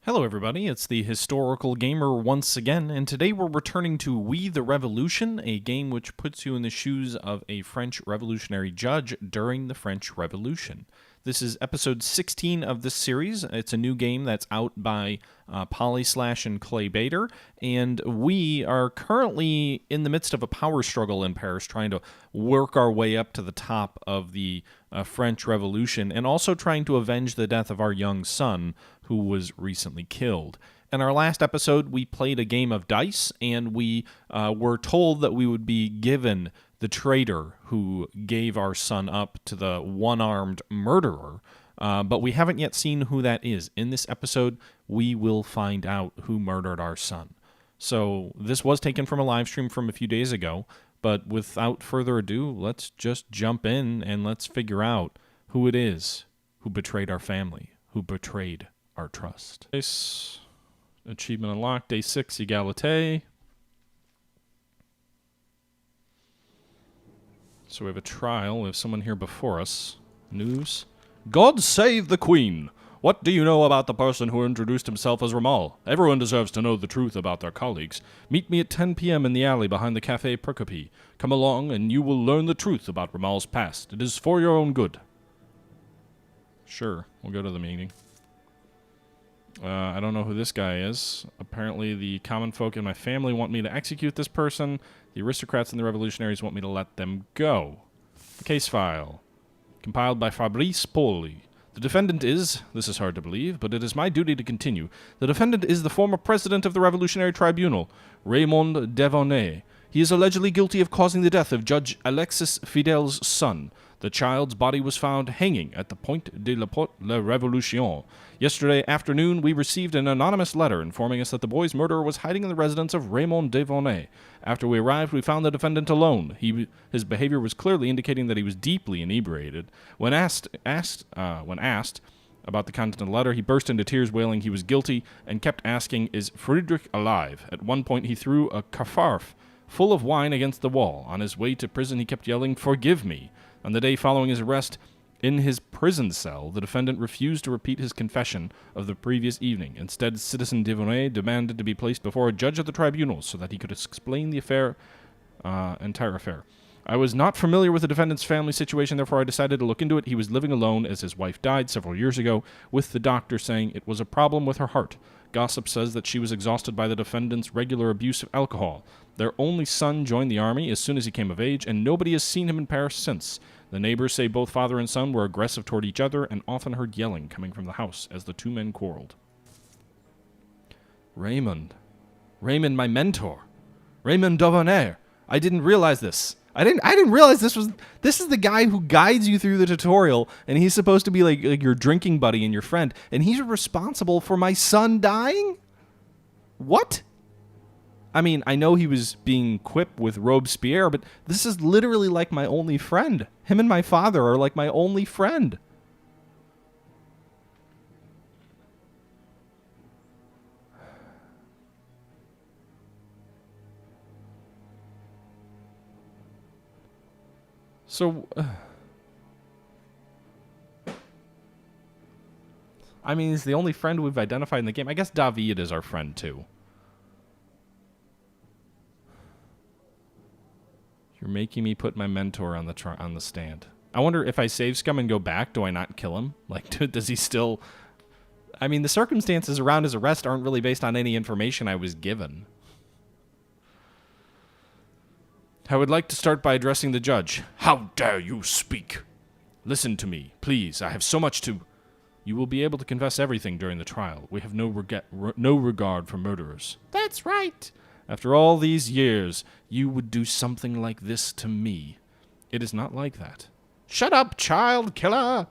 Hello everybody, it's the Historical Gamer once again, and today we're returning to We the Revolution, a game which puts you in the shoes of a French revolutionary judge during the French Revolution. This is episode 16 of this series. It's a new game that's out by Polyslash and Clay Bader, and we are currently in the midst of a power struggle in Paris, trying to work our way up to the top of the French Revolution, and also trying to avenge the death of our young son, who was recently killed. In our last episode, we played a game of dice, and we were told that we would be given the traitor who gave our son up to the one-armed murderer, but we haven't yet seen who that is. In this episode, we will find out who murdered our son. So this was taken from a live stream from a few days ago, but without further ado, let's just jump in and let's figure out who it is who betrayed our family, who betrayed our trust. Achievement unlocked, day 6, Egalite. So we have a trial. We have someone here before us. News. God save the Queen! What do you know about the person who introduced himself as Raoul? Everyone deserves to know the truth about their colleagues. Meet me at 10 p.m. in the alley behind the Café Procopi. Come along and you will learn the truth about Raoul's past. It is for your own good. Sure, we'll go to the meeting. I don't know who this guy is. Apparently the common folk in my family want me to execute this person. The aristocrats and the revolutionaries want me to let them go. Case file. Compiled by Fabrice Poli. The defendant is, this is hard to believe, but it is my duty to continue. The defendant is the former president of the Revolutionary Tribunal, Raymond Devonnay. He is allegedly guilty of causing the death of Judge Alexis Fidel's son. The child's body was found hanging at the Point de la Revolution. Yesterday afternoon, we received an anonymous letter informing us that the boy's murderer was hiding in the residence of Raymond Devonnay. After we arrived, we found the defendant alone. His behavior was clearly indicating that he was deeply inebriated. When asked about the content of the letter, he burst into tears, wailing he was guilty, and kept asking, "Is Friedrich alive?" At one point, he threw a carafe full of wine against the wall. On his way to prison, he kept yelling, "Forgive me." On the day following his arrest, in his prison cell, the defendant refused to repeat his confession of the previous evening. Instead, Citizen Devonnay demanded to be placed before a judge of the tribunal so that he could explain the entire affair. I was not familiar with the defendant's family situation, therefore I decided to look into it. He was living alone as his wife died several years ago, with the doctor saying it was a problem with her heart. Gossip says that she was exhausted by the defendant's regular abuse of alcohol. Their only son joined the army as soon as he came of age, and nobody has seen him in Paris since. The neighbors say both father and son were aggressive toward each other and often heard yelling coming from the house as the two men quarreled. Raymond, my mentor. Raymond Devonnay. I didn't realize this. I didn't realize this is the guy who guides you through the tutorial, and he's supposed to be like your drinking buddy and your friend, and he's responsible for my son dying? What? I mean, I know he was being quipped with Robespierre, but this is literally like my only friend. Him and my father are like my only friend. So, I mean, he's the only friend we've identified in the game. I guess David is our friend, too. You're making me put my mentor on the stand. I wonder if I save scum and go back, do I not kill him? Like, does he still... I mean, the circumstances around his arrest aren't really based on any information I was given. I would like to start by addressing the judge. How dare you speak? Listen to me, please. I have so much to... You will be able to confess everything during the trial. We have no regard for murderers. That's right. After all these years, you would do something like this to me. It is not like that. Shut up, child killer!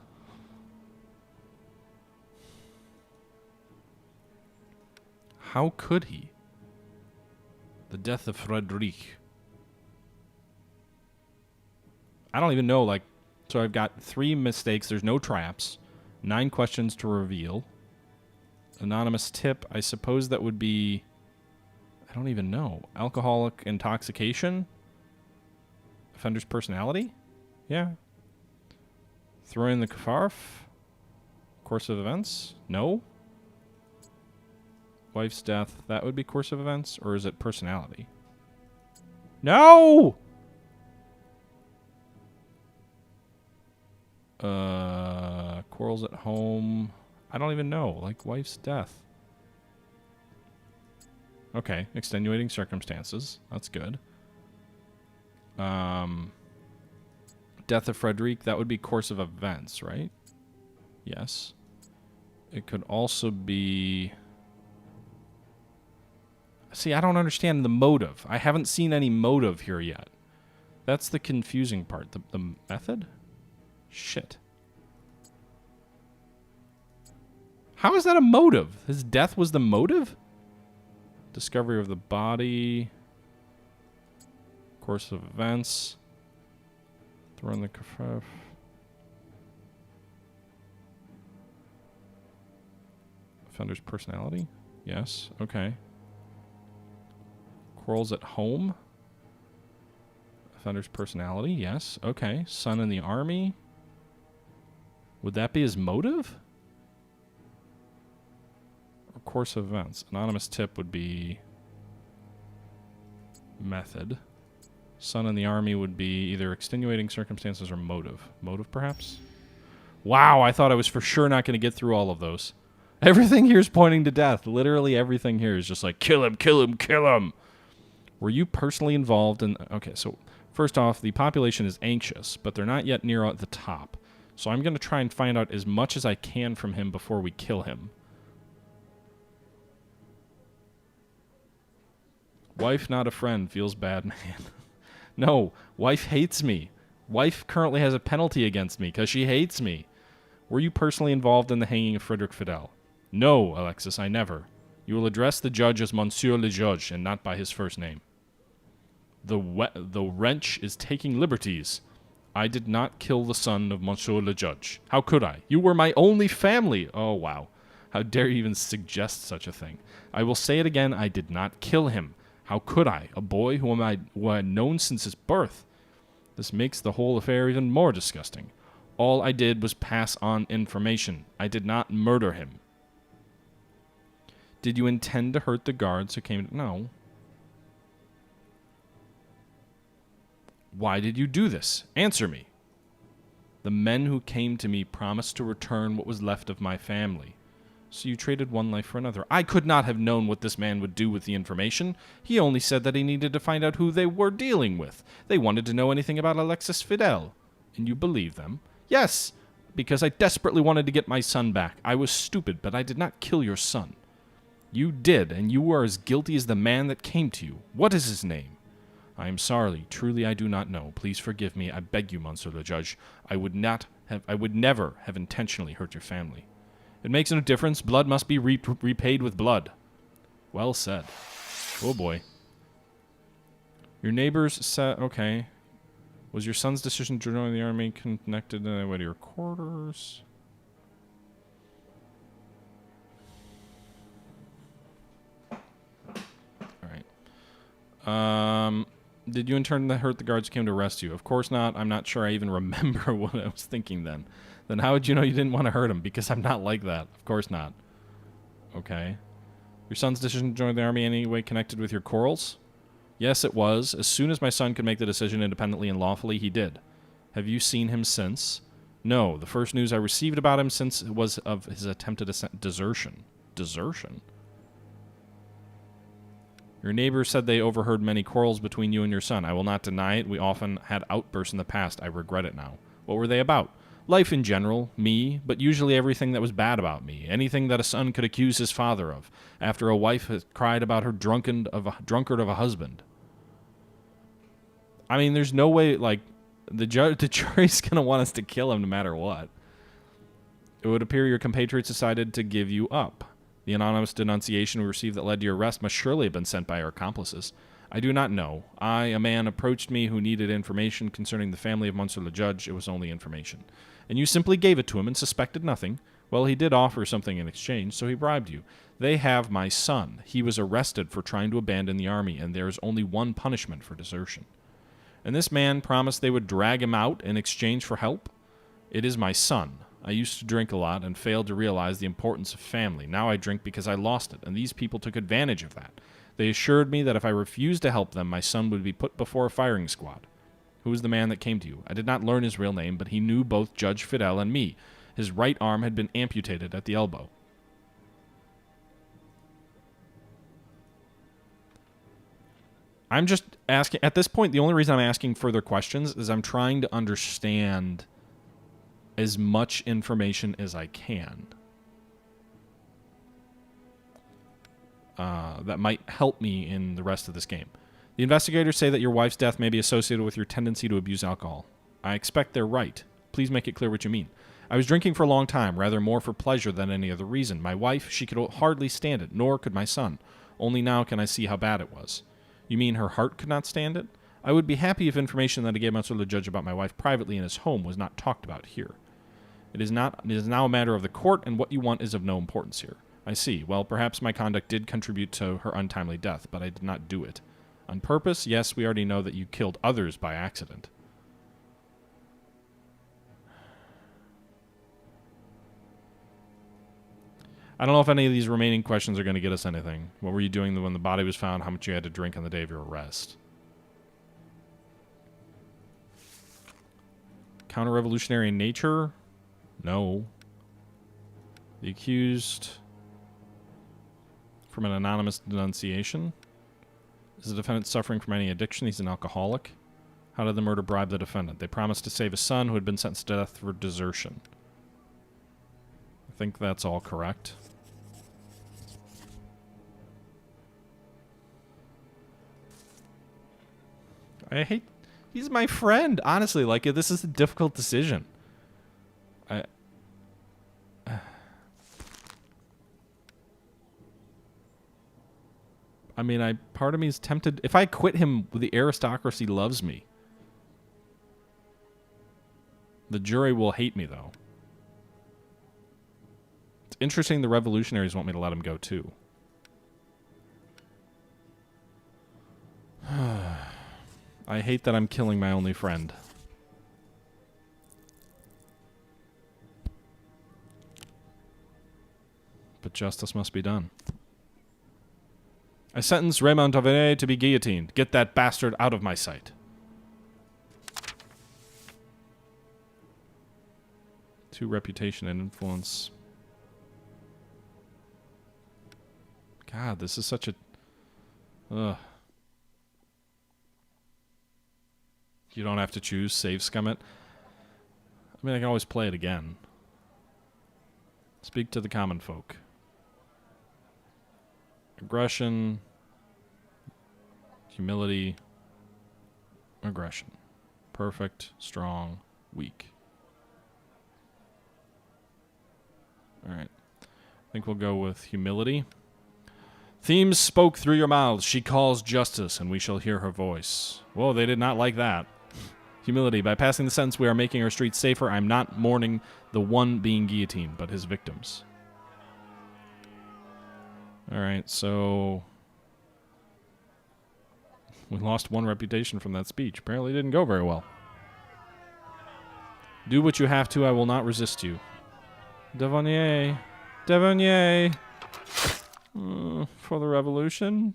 How could he? The death of Frederic. I don't even know, like... So I've got 3 mistakes. There's no traps. 9 questions to reveal. Anonymous tip. I suppose that would be... I don't even know. Alcoholic intoxication? Offender's personality? Yeah. Throw in the kafarf? Course of events? No. Wife's death. That would be course of events, or is it personality? No! Quarrels at home. I don't even know. Like, wife's death. Okay, extenuating circumstances. That's good. Death of Frederic. That would be course of events, right? Yes. It could also be... See, I don't understand the motive. I haven't seen any motive here yet. That's the confusing part. The method? Shit. How is that a motive? His death was the motive? Discovery of the body. Course of events. Throw in the kafef. Offender's personality? Yes. Okay. Quarrels at home? Offender's personality? Yes. Okay. Son in the army? Would that be his motive? Or course of events? Anonymous tip would be method. Son in the army would be either extenuating circumstances or motive. Motive, perhaps? Wow, I thought I was for sure not going to get through all of those. Everything here is pointing to death. Literally everything here is just like, kill him, kill him, kill him. Were you personally involved in... Okay, so first off, the population is anxious, but they're not yet near at the top. So I'm going to try and find out as much as I can from him before we kill him. Wife, not a friend. Feels bad, man. No, wife hates me. Wife currently has a penalty against me because she hates me. Were you personally involved in the hanging of Frederic Fidel? No, Alexis, I never. You will address the judge as Monsieur le Judge and not by his first name. The wretch is taking liberties. I did not kill the son of Monsieur le Judge. How could I? You were my only family. Oh, wow. How dare you even suggest such a thing? I will say it again, I did not kill him. How could I? A boy whom I had known since his birth. This makes the whole affair even more disgusting. All I did was pass on information. I did not murder him. Did you intend to hurt the guards who came? No. Why did you do this? Answer me. The men who came to me promised to return what was left of my family. So you traded one life for another. I could not have known what this man would do with the information. He only said that he needed to find out who they were dealing with. They wanted to know anything about Alexis Fidel. And you believe them? Yes, because I desperately wanted to get my son back. I was stupid, but I did not kill your son. You did, and you were as guilty as the man that came to you. What is his name? I am sorry. Truly, I do not know. Please forgive me. I beg you, Monsieur le Judge. I would never have intentionally hurt your family. It makes no difference. Blood must be repaid with blood. Well said. Oh, boy. Your neighbors said... Okay. Was your son's decision to join the army connected in any way to your quarters? Did you intend to hurt the guards who came to arrest you? Of course not. I'm not sure I even remember what I was thinking then. Then how would you know you didn't want to hurt him? Because I'm not like that. Of course not. Okay. Your son's decision to join the army in any way connected with your quarrels? Yes, it was. As soon as my son could make the decision independently and lawfully, he did. Have you seen him since? No. The first news I received about him since was of his attempted desertion. Desertion? Your neighbors said they overheard many quarrels between you and your son. I will not deny it. We often had outbursts in the past. I regret it now. What were they about? Life in general, me, but usually everything that was bad about me. Anything that a son could accuse his father of, after a wife had cried about her drunkard of a husband. I mean, there's no way, like, the jury's going to want us to kill him no matter what. It would appear your compatriots decided to give you up. The anonymous denunciation we received that led to your arrest must surely have been sent by our accomplices. I do not know. A man approached me who needed information concerning the family of Monsieur le Judge. It was only information. And you simply gave it to him and suspected nothing. Well, he did offer something in exchange, so he bribed you. They have my son. He was arrested for trying to abandon the army, and there is only one punishment for desertion. And this man promised they would drag him out in exchange for help? It is my son. I used to drink a lot and failed to realize the importance of family. Now I drink because I lost it, and these people took advantage of that. They assured me that if I refused to help them, my son would be put before a firing squad. Who was the man that came to you? I did not learn his real name, but he knew both Judge Fidel and me. His right arm had been amputated at the elbow. I'm just asking, at this point, the only reason I'm asking further questions is I'm trying to understand as much information as I can. That might help me in the rest of this game. The investigators say that your wife's death may be associated with your tendency to abuse alcohol. I expect they're right. Please make it clear what you mean. I was drinking for a long time, rather more for pleasure than any other reason. My wife, she could hardly stand it, nor could my son. Only now can I see how bad it was. You mean her heart could not stand it? I would be happy if information that I gave to the judge about my wife privately in his home was not talked about here. It is now a matter of the court, and what you want is of no importance here. I see. Well, perhaps my conduct did contribute to her untimely death, but I did not do it. On purpose? Yes, we already know that you killed others by accident. I don't know if any of these remaining questions are going to get us anything. What were you doing when the body was found? How much you had to drink on the day of your arrest? Counter-revolutionary in nature? No. The accused from an anonymous denunciation? Is the defendant suffering from any addiction? He's an alcoholic. How did the murder bribe the defendant? They promised to save a son who had been sentenced to death for desertion. I think that's all correct. I hate... He's my friend, honestly. Like, this is a difficult decision. I mean, part of me is tempted. If I quit him, the aristocracy loves me. The jury will hate me, though. It's interesting the revolutionaries want me to let him go, too. I hate that I'm killing my only friend. But justice must be done. I sentence Raymond to be guillotined. Get that bastard out of my sight. To reputation and influence. God, this is such a... Ugh. You don't have to choose. Save scum it. I mean, I can always play it again. Speak to the common folk. Aggression. Humility. Aggression. Perfect. Strong. Weak. Alright. I think we'll go with humility. Themes spoke through your mouths. She calls justice, and we shall hear her voice. Whoa, they did not like that. Humility. By passing the sentence, we are making our streets safer. I'm not mourning the one being guillotined, but his victims. Alright, so... we lost one reputation from that speech. Apparently it didn't go very well. Do what you have to. I will not resist you. Devonier. Devonier. For the revolution.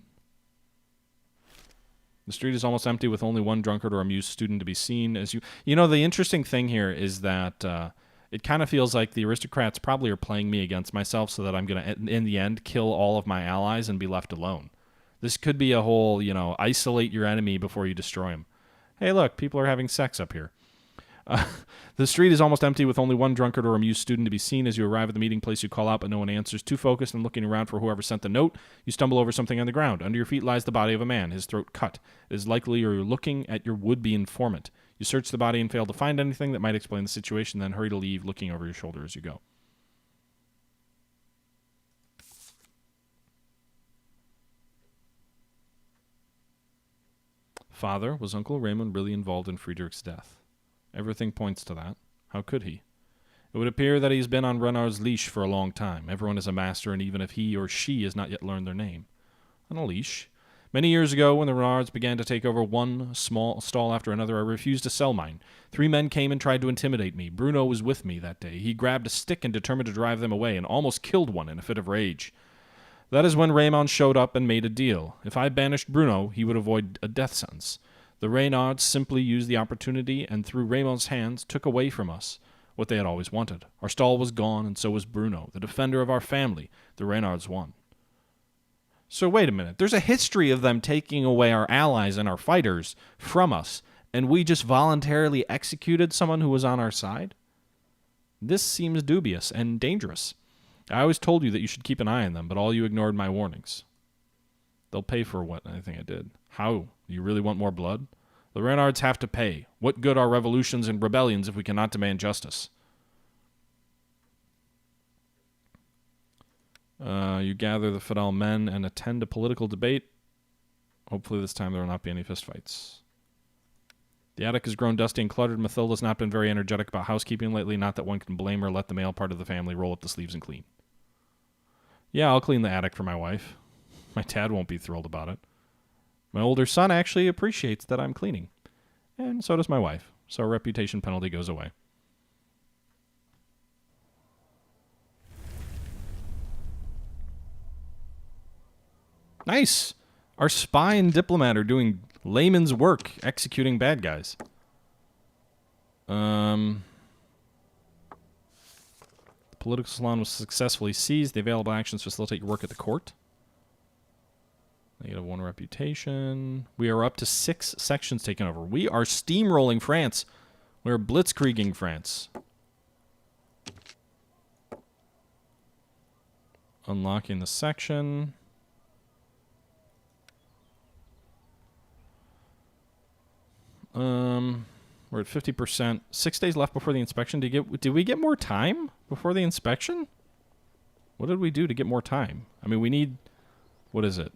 The street is almost empty with only one drunkard or amused student to be seen. As you know, the interesting thing here is that it kind of feels like the aristocrats probably are playing me against myself so that I'm going to, in the end, kill all of my allies and be left alone. This could be a whole, isolate your enemy before you destroy him. Hey, look, people are having sex up here. The street is almost empty with only one drunkard or amused student to be seen. As you arrive at the meeting place, you call out, but no one answers. Too focused and looking around for whoever sent the note, you stumble over something on the ground. Under your feet lies the body of a man, his throat cut. It is likely you're looking at your would-be informant. You search the body and fail to find anything that might explain the situation, then hurry to leave, looking over your shoulder as you go. Father, was Uncle Raymond really involved in Friedrich's death? Everything points to that. How could he? It would appear that he's been on Renard's leash for a long time. Everyone is a master, and even if he or she has not yet learned their name. On a leash? Many years ago, when the Renards began to take over one small stall after another, I refused to sell mine. 3 men came and tried to intimidate me. Bruno was with me that day. He grabbed a stick and determined to drive them away, and almost killed one in a fit of rage. That is when Raymond showed up and made a deal. If I banished Bruno, he would avoid a death sentence. The Reynards simply used the opportunity and, through Raymond's hands, took away from us what they had always wanted. Our stall was gone, and so was Bruno, the defender of our family. The Reynards won. So wait a minute. There's a history of them taking away our allies and our fighters from us, and we just voluntarily executed someone who was on our side? This seems dubious and dangerous. I always told you that you should keep an eye on them, but all you ignored my warnings. They'll pay for what I think I did. How? You really want more blood? The Reynards have to pay. What good are revolutions and rebellions if we cannot demand justice? You gather the Fidel men and attend a political debate. Hopefully this time there will not be any fistfights. The attic has grown dusty and cluttered. Mathilda's not been very energetic about housekeeping lately. Not that one can blame her. Let the male part of the family roll up the sleeves and clean. Yeah, I'll clean the attic for my wife. My dad won't be thrilled about it. My older son actually appreciates that I'm cleaning. And so does my wife. So a reputation penalty goes away. Nice! Our spy and diplomat are doing layman's work, executing bad guys. The political salon was successfully seized. The available actions facilitate your work at the court. -1 reputation. We are up to 6 sections taken over. We are steamrolling France. We're blitzkrieging France. Unlocking the section. We're at 50%. 6 days left before the inspection. Did we get more time before the inspection? What did we do to get more time? I mean, we need, what is it?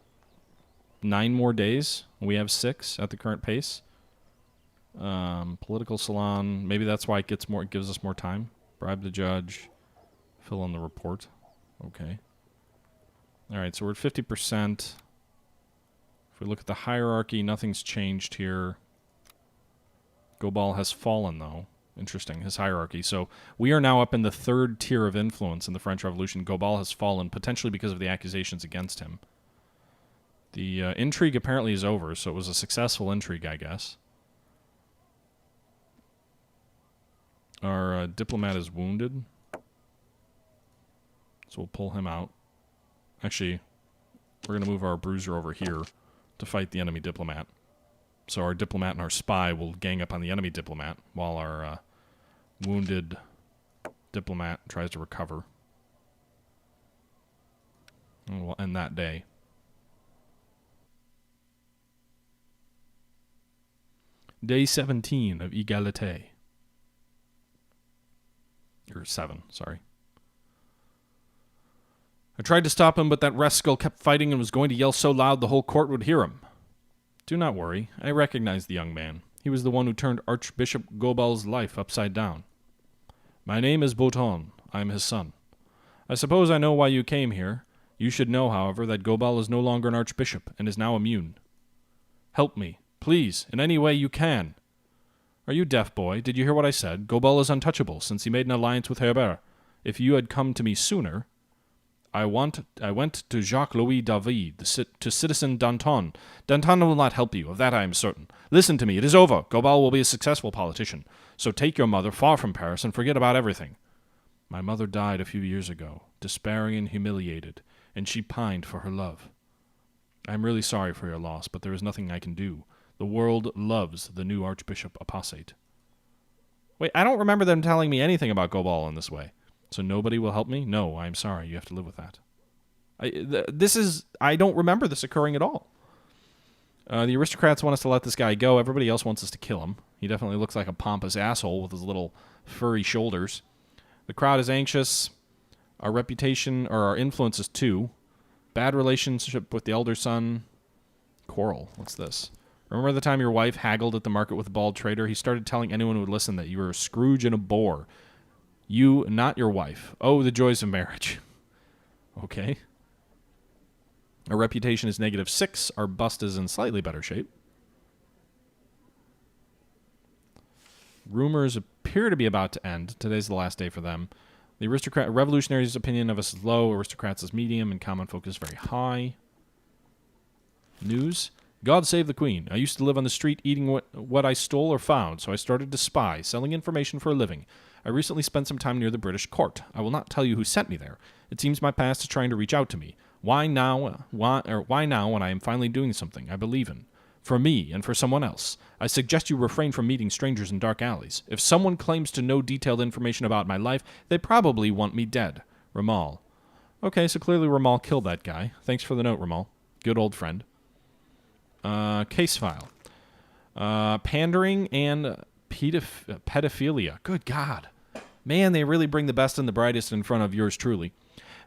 9 more days. We have 6 at the current pace. Political salon. Maybe that's why it gives us more time. Bribe the judge. Fill in the report. Okay. All right, so we're at 50%. If we look at the hierarchy, nothing's changed here. Gobal has fallen, though. Interesting, his hierarchy. So we are now up in the 3rd tier of influence in the French Revolution. Gobal has fallen, potentially because of the accusations against him. The intrigue apparently is over, so it was a successful intrigue, I guess. Our diplomat is wounded. So we'll pull him out. Actually, we're going to move our bruiser over here to fight the enemy diplomat. So our diplomat and our spy will gang up on the enemy diplomat while our wounded diplomat tries to recover. And we'll end that day. Day 17 of Egalité. Or 7, sorry. I tried to stop him, but that rascal kept fighting and was going to yell so loud the whole court would hear him. Do not worry. I recognize the young man. He was the one who turned Archbishop Gobal's life upside down. My name is Bouton. I am his son. I suppose I know why you came here. You should know, however, that Gobal is no longer an archbishop and is now immune. Help me, please, in any way you can. Are you deaf, boy? Did you hear what I said? Gobal is untouchable, since he made an alliance with Herbert. If you had come to me sooner... I went to Jacques-Louis David, to Citizen Danton. Danton will not help you, of that I am certain. Listen to me, it is over. Gobal will be a successful politician. So take your mother far from Paris and forget about everything. My mother died a few years ago, despairing and humiliated, and she pined for her love. I am really sorry for your loss, but there is nothing I can do. The world loves the new Archbishop Apostate. Wait, I don't remember them telling me anything about Gobal in this way. So nobody will help me? No, I'm sorry. You have to live with that. I don't remember this occurring at all. The aristocrats want us to let this guy go. Everybody else wants us to kill him. He definitely looks like a pompous asshole with his little furry shoulders. The crowd is anxious. Our reputation, or our influence is 2. Bad relationship with the elder son. Quarrel. What's this? Remember the time your wife haggled at the market with a bald trader? He started telling anyone who would listen that you were a Scrooge and a bore. You, not your wife. Oh, the joys of marriage. Okay. Our reputation is -6. Our bust is in slightly better shape. Rumors appear to be about to end. Today's the last day for them. The revolutionaries' opinion of us is low, aristocrats is medium, and common folk is very high. News. God save the Queen. I used to live on the street eating what I stole or found, so I started to spy, selling information for a living. I recently spent some time near the British court. I will not tell you who sent me there. It seems my past is trying to reach out to me. Why now? Why now when I am finally doing something I believe in? For me and for someone else. I suggest you refrain from meeting strangers in dark alleys. If someone claims to know detailed information about my life, they probably want me dead. Ramal. Okay, so clearly Ramal killed that guy. Thanks for the note, Ramal. Good old friend. Case file. Pandering and pedophilia. Good God. Man, they really bring the best and the brightest in front of yours truly.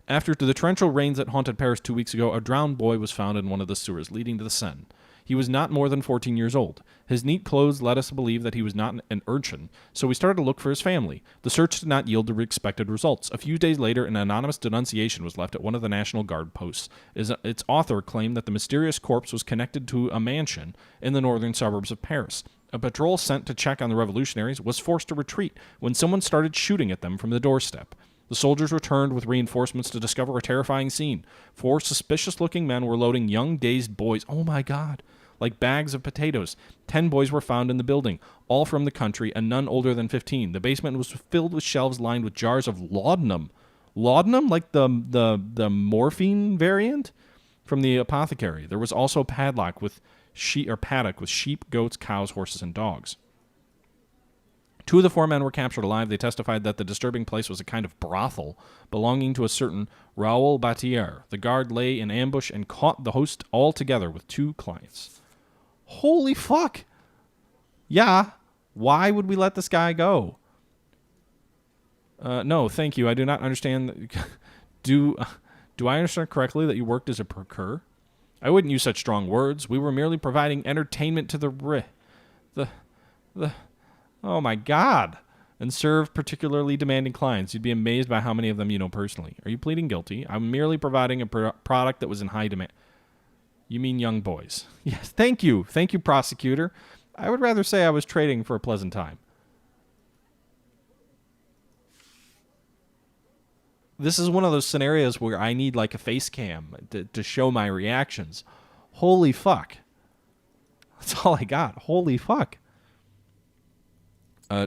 After the torrential rains that haunted Paris 2 weeks ago, a drowned boy was found in one of the sewers leading to the Seine. He was not more than 14 years old. His neat clothes led us to believe that he was not an urchin, so we started to look for his family. The search did not yield the expected results. A few days later, an anonymous denunciation was left at one of the National Guard posts. Its author claimed that the mysterious corpse was connected to a mansion in the northern suburbs of Paris. A patrol sent to check on the revolutionaries was forced to retreat when someone started shooting at them from the doorstep. The soldiers returned with reinforcements to discover a terrifying scene. 4 suspicious-looking men were loading young, dazed boys. Oh my God. Like bags of potatoes. 10 boys were found in the building, all from the country and none older than 15. The basement was filled with shelves lined with jars of laudanum. Laudanum? Like the morphine variant from the apothecary. There was also a paddock with sheep, goats, cows, horses, and dogs. 2 of the 4 men were captured alive. They testified that the disturbing place was a kind of brothel belonging to a certain Raoul Battier. The guard lay in ambush and caught the host all together with 2 clients. Holy fuck. Yeah. Why would we let this guy go? No, thank you. I do not understand. Do I understand correctly that you worked as a procureur? I wouldn't use such strong words. We were merely providing entertainment to the oh my God, and serve particularly demanding clients. You'd be amazed by how many of them you know personally. Are you pleading guilty? I'm merely providing a product that was in high demand. You mean young boys? Yes, thank you. Thank you, prosecutor. I would rather say I was trading for a pleasant time. This is one of those scenarios where I need like a face cam to show my reactions. Holy fuck. That's all I got. Holy fuck.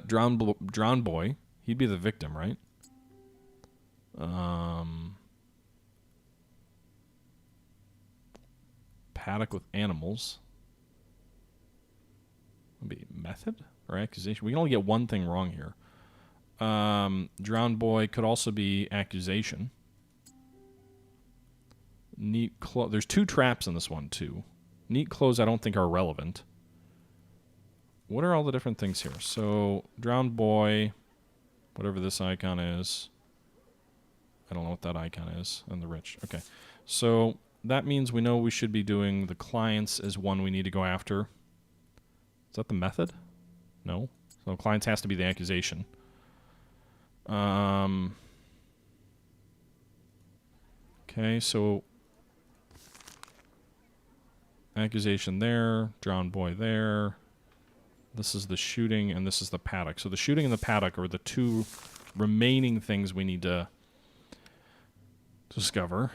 Drowned boy. He'd be the victim, right? Paddock with animals. Would be method or accusation. We can only get one thing wrong here. Drowned boy could also be accusation. Neat clothes. There's 2 traps in this one too. Neat clothes I don't think are relevant. What are all the different things here? So, drowned boy, whatever this icon is. I don't know what that icon is. And the rich. Okay. So, that means we know we should be doing the clients as one we need to go after. Is that the method? No. So, clients has to be the accusation. Okay, so accusation there, drowned boy there. This is the shooting, and this is the paddock. So the shooting and the paddock are the 2 remaining things we need to discover.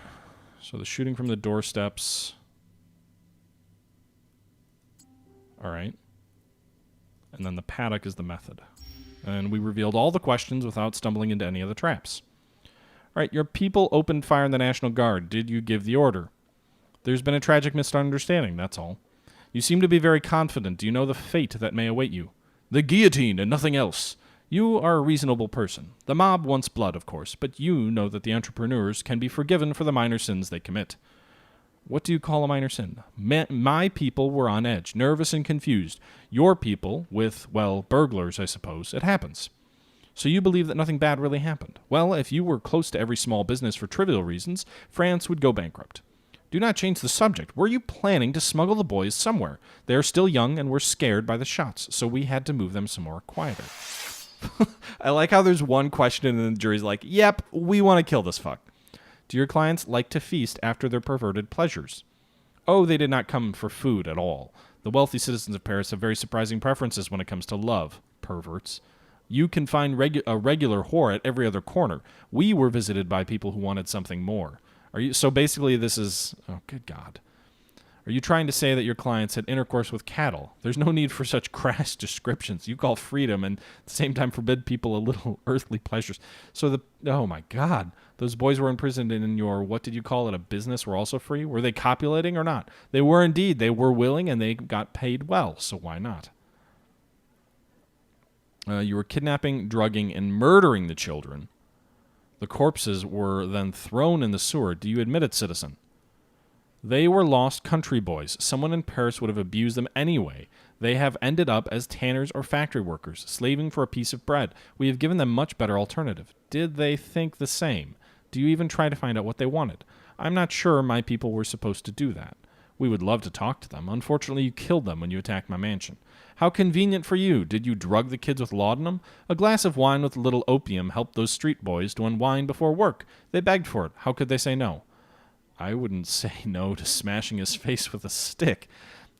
So the shooting from the doorsteps. All right. And then the paddock is the method. And we revealed all the questions without stumbling into any of the traps. All right, your people opened fire on the National Guard. Did you give the order? There's been a tragic misunderstanding, that's all. You seem to be very confident. Do you know the fate that may await you? The guillotine and nothing else. You are a reasonable person. The mob wants blood, of course, but you know that the entrepreneurs can be forgiven for the minor sins they commit. What do you call a minor sin? My people were on edge, nervous and confused. Your people, with, well, burglars, I suppose. It happens. So you believe that nothing bad really happened. Well, if you were close to every small business for trivial reasons, France would go bankrupt. Do not change the subject. Were you planning to smuggle the boys somewhere? They are still young and were scared by the shots, so we had to move them somewhere quieter. I like how there's one question and the jury's like, yep, we want to kill this fuck. Do your clients like to feast after their perverted pleasures? Oh, they did not come for food at all. The wealthy citizens of Paris have very surprising preferences when it comes to love. Perverts. You can find a regular whore at every other corner. We were visited by people who wanted something more. So basically this is... Oh, good God. Are you trying to say that your clients had intercourse with cattle? There's no need for such crass descriptions. You call freedom and at the same time forbid people a little earthly pleasures. So oh my God, those boys were imprisoned in your, what did you call it, a business were also free? Were they copulating or not? They were indeed. They were willing and they got paid well, so why not? You were kidnapping, drugging, and murdering the children. The corpses were then thrown in the sewer. Do you admit it, citizen? They were lost country boys. Someone in Paris would have abused them anyway. They have ended up as tanners or factory workers, slaving for a piece of bread. We have given them much better alternative. Did they think the same? Do you even try to find out what they wanted? I'm not sure my people were supposed to do that. We would love to talk to them. Unfortunately, you killed them when you attacked my mansion. How convenient for you. Did you drug the kids with laudanum? A glass of wine with a little opium helped those street boys to unwind before work. They begged for it. How could they say no? I wouldn't say no to smashing his face with a stick.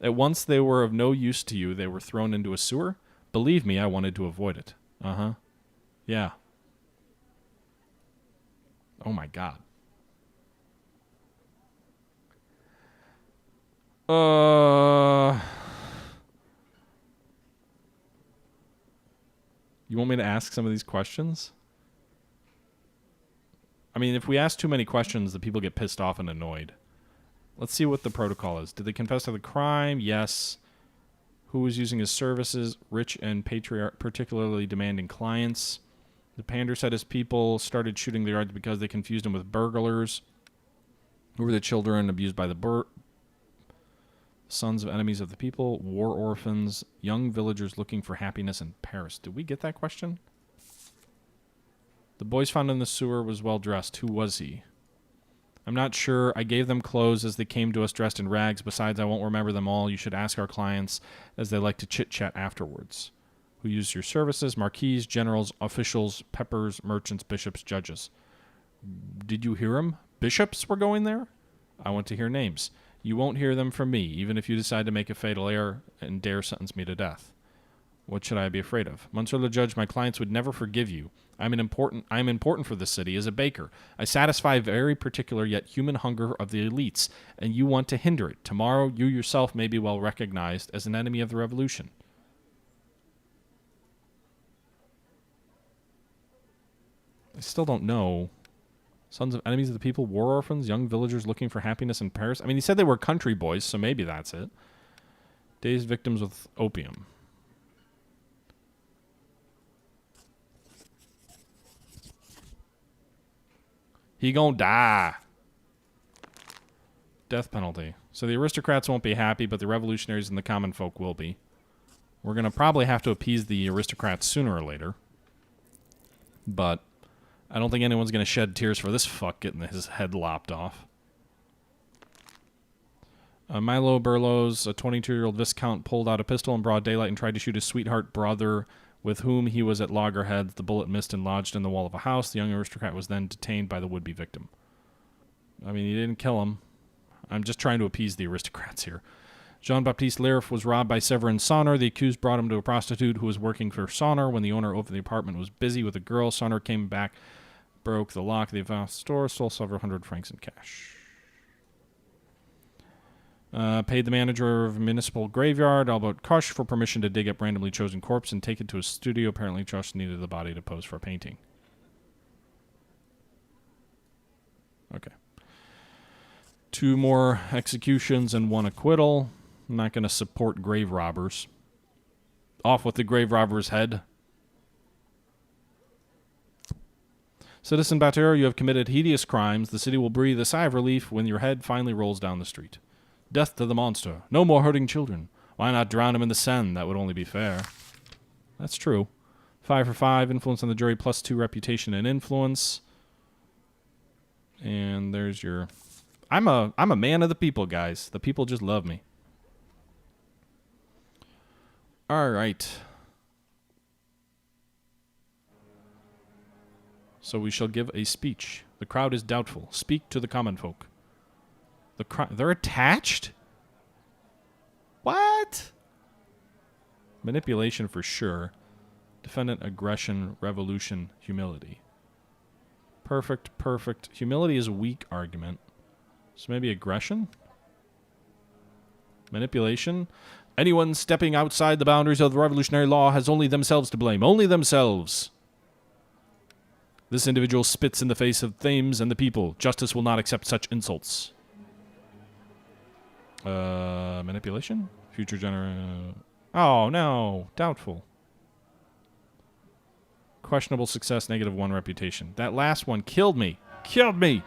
At once they were of no use to you. They were thrown into a sewer. Believe me, I wanted to avoid it. Uh-huh. Yeah. Oh, my God. You want me to ask some of these questions? I mean, if we ask too many questions, the people get pissed off and annoyed. Let's see what the protocol is. Did they confess to the crime? Yes. Who was using his services? Rich and particularly demanding clients. The pander said his people started shooting the guards because they confused him with burglars. Who were the children abused by the sons of enemies of the people? War orphans. Young villagers looking for happiness in Paris. Did we get that question? The boys found in the sewer was well dressed. Who was he? I'm not sure. I gave them clothes as they came to us dressed in rags. Besides, I won't remember them all. You should ask our clients as they like to chit-chat afterwards. Who used your services? Marquises, generals, officials, peppers, merchants, bishops, judges. Did you hear them? Bishops were going there? I want to hear names. You won't hear them from me, even if you decide to make a fatal error and dare sentence me to death. What should I be afraid of? Monsieur le Judge, my clients would never forgive you. I am important for this city as a baker. I satisfy very particular yet human hunger of the elites, and you want to hinder it. Tomorrow, you yourself may be well recognized as an enemy of the revolution. I still don't know. Sons of enemies of the people, war orphans, young villagers looking for happiness in Paris. I mean, he said they were country boys, so maybe that's it. Dazed victims with opium. He gonna die. Death penalty. So the aristocrats won't be happy, but the revolutionaries and the common folk will be. We're going to probably have to appease the aristocrats sooner or later. But I don't think anyone's going to shed tears for this fuck getting his head lopped off. Milo Burlos, a 22-year-old viscount, pulled out a pistol in broad daylight and tried to shoot his sweetheart brother with whom he was at loggerheads. The bullet missed and lodged in the wall of a house. The young aristocrat was then detained by the would-be victim. I mean, he didn't kill him. I'm just trying to appease the aristocrats here. Jean-Baptiste Lerf was robbed by Severin Sonner. The accused brought him to a prostitute who was working for Sonner. When the owner of the apartment was busy with a girl, Sonner came back, broke the lock of the vast store, stole several hundred francs in cash. Paid the manager of a municipal graveyard, Albert Koch, for permission to dig up randomly chosen corpse and take it to his studio. Apparently, Koch needed the body to pose for a painting. Okay. 2 more executions and 1 acquittal. I'm not going to support grave robbers. Off with the grave robber's head. Citizen Battier, you have committed hideous crimes. The city will breathe a sigh of relief when your head finally rolls down the street. Death to the monster. No more hurting children. Why not drown him in the Seine? That would only be fair. That's true. 5 for 5. Influence on the jury plus 2 reputation and influence. And there's your... I'm a man of the people, guys. The people just love me. All right. So we shall give a speech. The crowd is doubtful. Speak to the common folk. They're attached? What? Manipulation for sure. Defendant aggression, revolution, humility. Perfect, perfect. Humility is a weak argument. So maybe aggression? Manipulation? Anyone stepping outside the boundaries of the revolutionary law has only themselves to blame. Only themselves. This individual spits in the face of Thames and the people. Justice will not accept such insults. Manipulation? Future Oh, no. Doubtful. Questionable success, -1 reputation. That last one killed me. Killed me!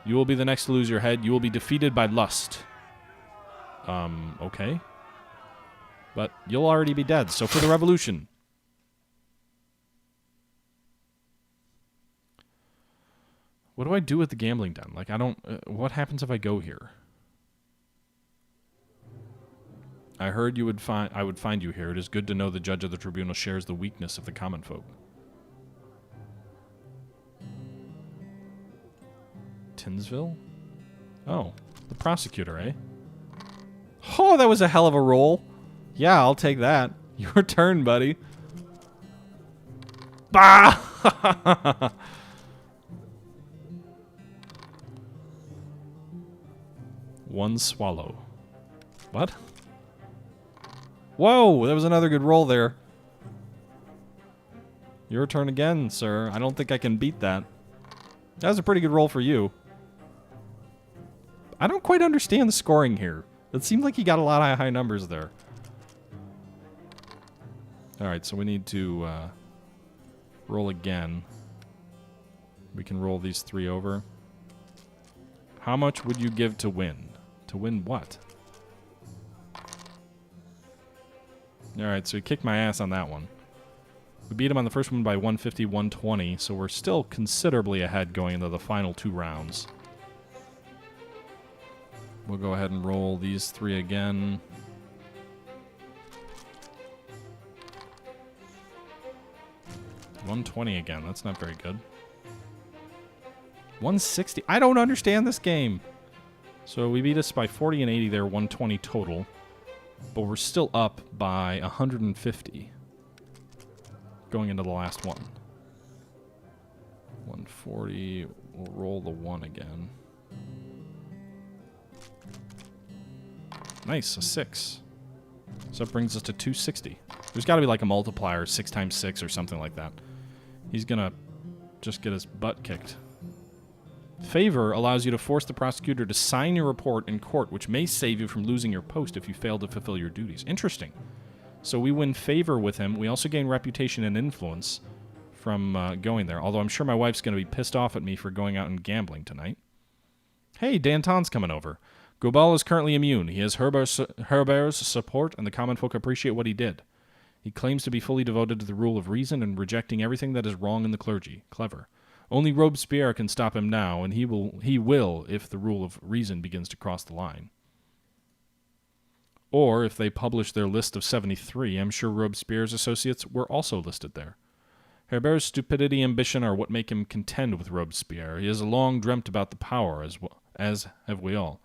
You will be the next to lose your head. You will be defeated by lust. Okay. But you'll already be dead, so for the revolution. What do I do with the gambling den? Like, I don't... what happens if I go here? I heard you would I would find you here. It is good to know the judge of the tribunal shares the weakness of the common folk. Tinsville? Oh, the prosecutor, eh? Oh, that was a hell of a roll. Yeah, I'll take that. Your turn, buddy. Bah! One swallow. What? Whoa, that was another good roll there. Your turn again, sir. I don't think I can beat that. That was a pretty good roll for you. I don't quite understand the scoring here. It seemed like he got a lot of high numbers there. Alright, so we need to roll again. We can roll these 3 over. How much would you give to win? To win what? Alright, so he kicked my ass on that one. We beat him on the first one by 150, 120, so we're still considerably ahead going into the final 2 rounds. We'll go ahead and roll these 3 again. $120 again. That's not very good. $160. I don't understand this game. So we beat us by 40 and 80 there, 120 total. But we're still up by 150 going into the last one. 140. We'll roll the 1 again. Nice, a 6. So that brings us to 260. There's got to be like a multiplier, 6 times 6 or something like that. He's going to just get his butt kicked. Favor allows you to force the prosecutor to sign your report in court, which may save you from losing your post if you fail to fulfill your duties. Interesting. So we win favor with him. We also gain reputation and influence from going there, although I'm sure my wife's going to be pissed off at me for going out and gambling tonight. Hey, Danton's coming over. Gobal is currently immune. He has Herbert's support, and the common folk appreciate what he did. He claims to be fully devoted to the rule of reason and rejecting everything that is wrong in the clergy. Clever. Only Robespierre can stop him now, and he will if the rule of reason begins to cross the line. Or if they publish their list of 73, I'm sure Robespierre's associates were also listed there. Herbert's stupidity and ambition are what make him contend with Robespierre. He has long dreamt about the power, as have we all.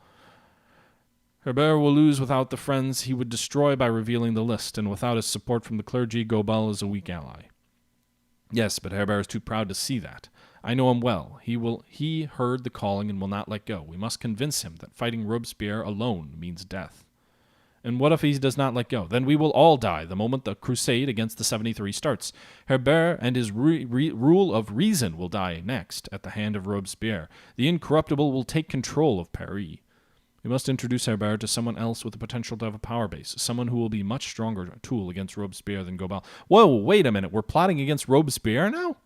Herbert will lose without the friends he would destroy by revealing the list, and without his support from the clergy, Gobal is a weak ally. Yes, but Herbert is too proud to see that. I know him well. He heard the calling and will not let go. We must convince him that fighting Robespierre alone means death. And what if he does not let go? Then we will all die the moment the crusade against the 73 starts. Herbert and his rule of reason will die next at the hand of Robespierre. The incorruptible will take control of Paris. We must introduce Herbert to someone else with the potential to have a power base, someone who will be a much stronger tool against Robespierre than Gobal. Whoa, wait a minute. We're plotting against Robespierre now?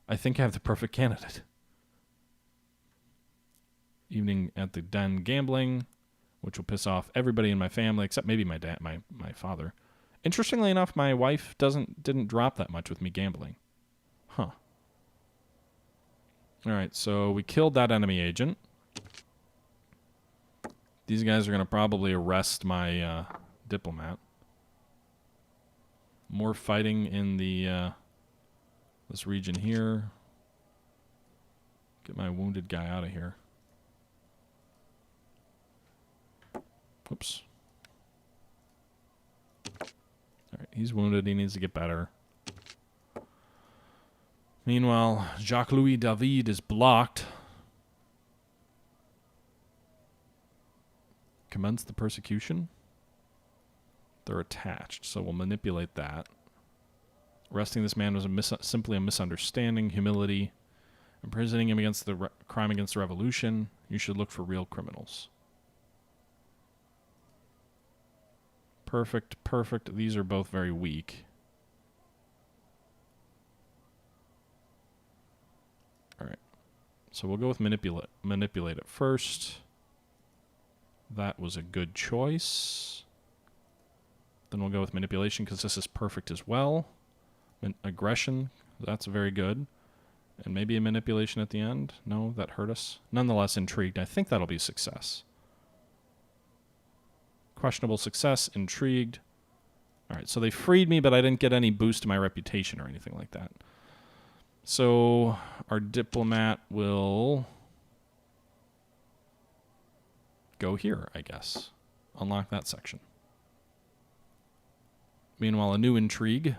I think I have the perfect candidate. Evening at the den gambling, which will piss off everybody in my family except maybe my dad, my father. Interestingly enough, my wife didn't drop that much with me gambling. Huh. All right, so we killed that enemy agent. These guys are going to probably arrest my diplomat. More fighting in the this region here. Get my wounded guy out of here. Whoops. Alright, he's wounded. He needs to get better. Meanwhile, Jacques-Louis David is blocked. Commence the persecution. They're attached, so we'll manipulate that. Arresting this man was simply a misunderstanding, humility. Imprisoning him against the crime against the revolution. You should look for real criminals. Perfect, perfect. These are both very weak. Alright. So we'll go with manipulate it first. That was a good choice. Then we'll go with manipulation because this is perfect as well. Aggression, that's very good. And maybe a manipulation at the end. No, that hurt us. Nonetheless, intrigued. I think that'll be a success. Questionable success, intrigued. Alright, so they freed me, but I didn't get any boost to my reputation or anything like that. So our diplomat will go here, I guess. Unlock that section. Meanwhile, a new intrigue.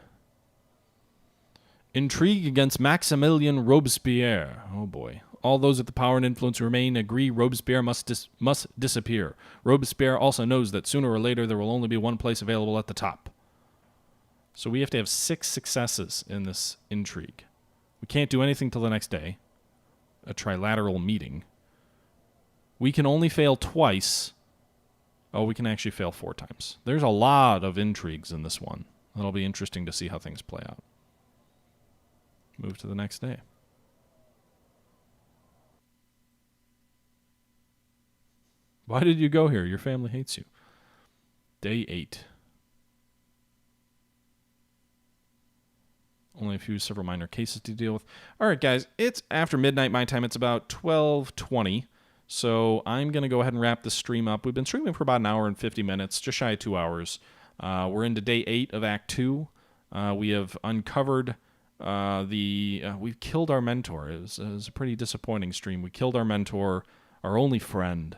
Intrigue against Maximilien Robespierre. Oh boy. All those with the power and influence remain agree Robespierre must disappear. Robespierre also knows that sooner or later there will only be one place available at the top. So we have to have 6 successes in this intrigue. We can't do anything till the next day. A trilateral meeting. We can only fail twice. Oh, we can actually fail 4 times. There's a lot of intrigues in this one. It'll be interesting to see how things play out. Move to the next day. Why did you go here? Your family hates you. Day 8. Only several minor cases to deal with. All right, guys, it's after midnight my time. It's about 12:20. So I'm going to go ahead and wrap the stream up. We've been streaming for about an hour and 50 minutes, just shy of 2 hours. We're into day 8 of Act 2. We have uncovered we've killed our mentor. It was a pretty disappointing stream. We killed our mentor, our only friend.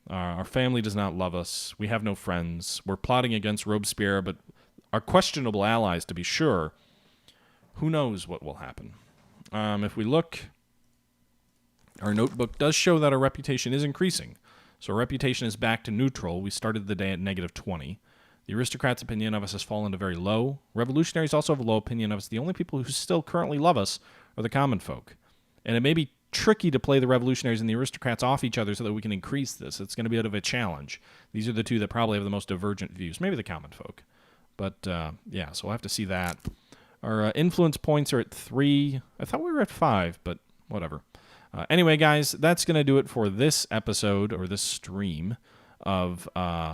Our family does not love us. We have no friends. We're plotting against Robespierre, but our questionable allies, to be sure. Who knows what will happen? If we look, our notebook does show that our reputation is increasing. So our reputation is back to neutral. We started the day at -20. The aristocrats' opinion of us has fallen to very low. Revolutionaries also have a low opinion of us. The only people who still currently love us are the common folk. And it may be tricky to play the revolutionaries and the aristocrats off each other so that we can increase this. It's going to be a bit of a challenge. These are the two that probably have the most divergent views. Maybe the common folk. But, yeah, so we'll have to see that. Our influence points are at 3. I thought we were at 5, but whatever. Anyway, guys, that's going to do it for this episode, or this stream, of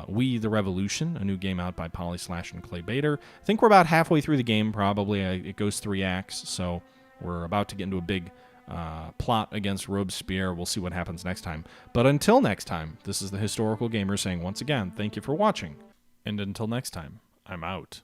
We the Revolution, a new game out by Polyslash and Clay Bader. I think we're about halfway through the game, probably. It goes 3 acts, so we're about to get into a big plot against Robespierre. We'll see what happens next time. But until next time, this is the Historical Gamer saying once again, thank you for watching. And until next time, I'm out.